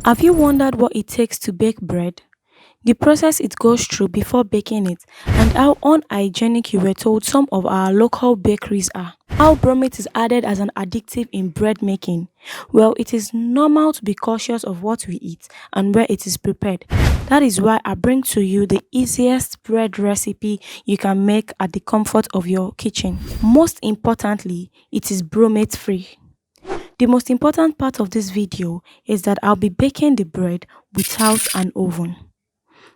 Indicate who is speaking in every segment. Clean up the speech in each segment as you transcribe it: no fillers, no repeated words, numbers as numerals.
Speaker 1: Have you wondered what it takes to bake bread? The process it goes through before baking it, and how unhygienic you were told some of our local bakeries are. How bromate is added as an addictive in bread making? Well, it is normal to be cautious of what we eat and where it is prepared. That is why I bring to you the easiest bread recipe you can make at the comfort of your kitchen. Most importantly, it is bromate free. The most important part of this video is that I'll be baking the bread without an oven.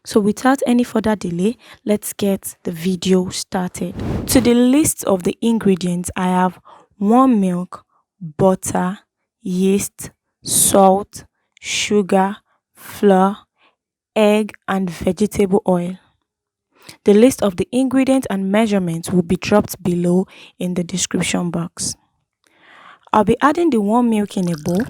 Speaker 1: So without any further delay, let's get the video started. To the list of the ingredients, I have warm milk, butter, yeast, salt, sugar, flour, egg, and vegetable oil. The list of the ingredients and measurements will be dropped below in the description box. I'll be adding the warm milk in a bowl,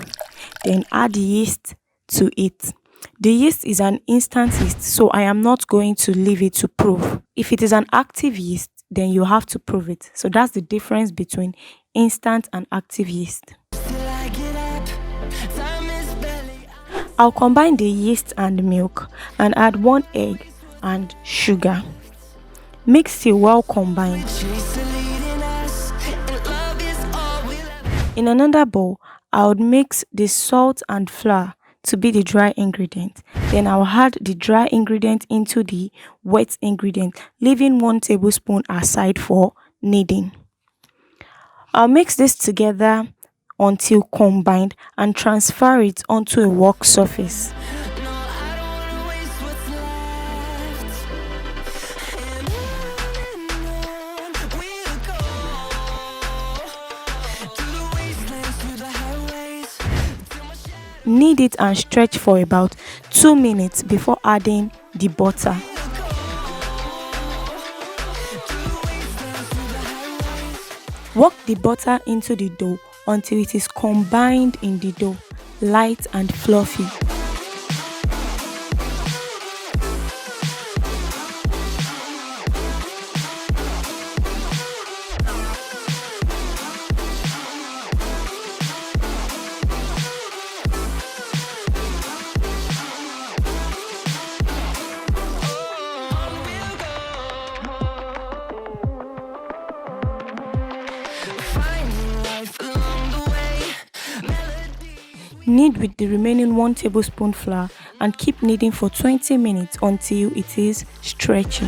Speaker 1: then add yeast to it. The yeast is an instant yeast, so I am not going to leave it to prove. If it is an active yeast, then you have to prove it. So that's the difference between instant and active yeast. I'll combine the yeast and milk and add 1 egg and sugar. Mix till well combined. In another bowl, I would mix the salt and flour to be the dry ingredient. Then I'll add the dry ingredient into the wet ingredient, leaving 1 tablespoon aside for kneading. I'll mix this together until combined and transfer it onto a work surface. Knead it and stretch for about 2 minutes before adding the butter. Work the butter into the dough until it is combined in the dough, light and fluffy. Knead with the remaining 1 tablespoon flour and keep kneading for 20 minutes until it is stretchy.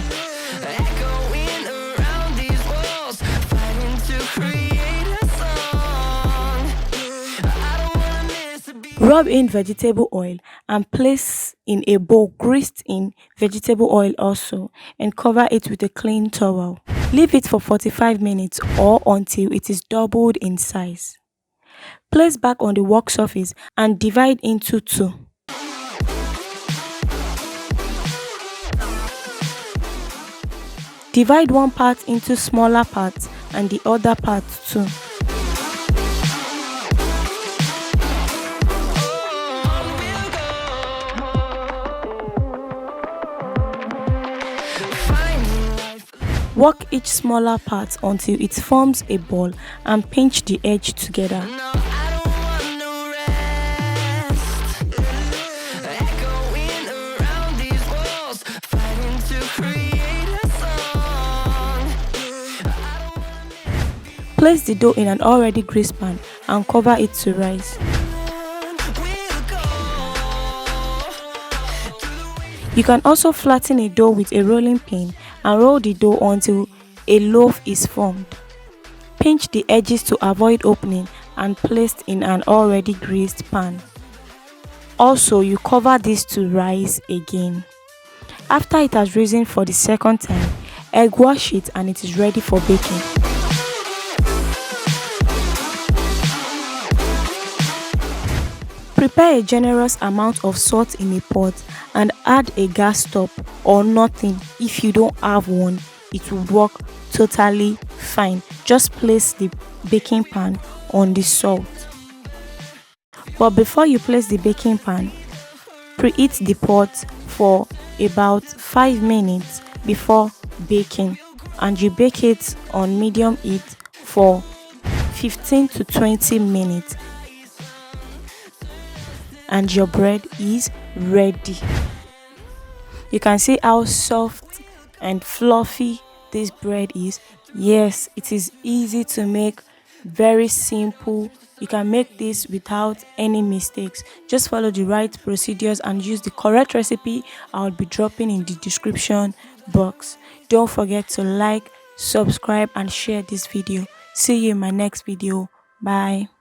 Speaker 1: Rub in vegetable oil and place in a bowl greased in vegetable oil also, and cover it with a clean towel. Leave it for 45 minutes or until it is doubled in size. Place back on the work surface and divide into 2. Divide one part into smaller parts and the other part too. Work each smaller part until it forms a ball and pinch the edge together. Place the dough in an already greased pan and cover it to rise. You can also flatten a dough with a rolling pin and roll the dough until a loaf is formed. Pinch the edges to avoid opening and placed in an already greased pan. Also, you cover this to rise again. After it has risen for the second time, egg wash it and it is ready for baking. Prepare a generous amount of salt in a pot and add a gas top or nothing. If you don't have one, it will work totally fine. Just place the baking pan on the salt. But before you place the baking pan, preheat the pot for about 5 minutes before baking, and you bake it on medium heat for 15 to 20 minutes. and your bread is ready. You can see how soft and fluffy this bread is. Yes, it is easy to make, very simple. You can make this without any mistakes. Just follow the right procedures and use the correct recipe I'll be dropping in the description box. Don't forget to like, subscribe and share this video. See you in my next video. Bye.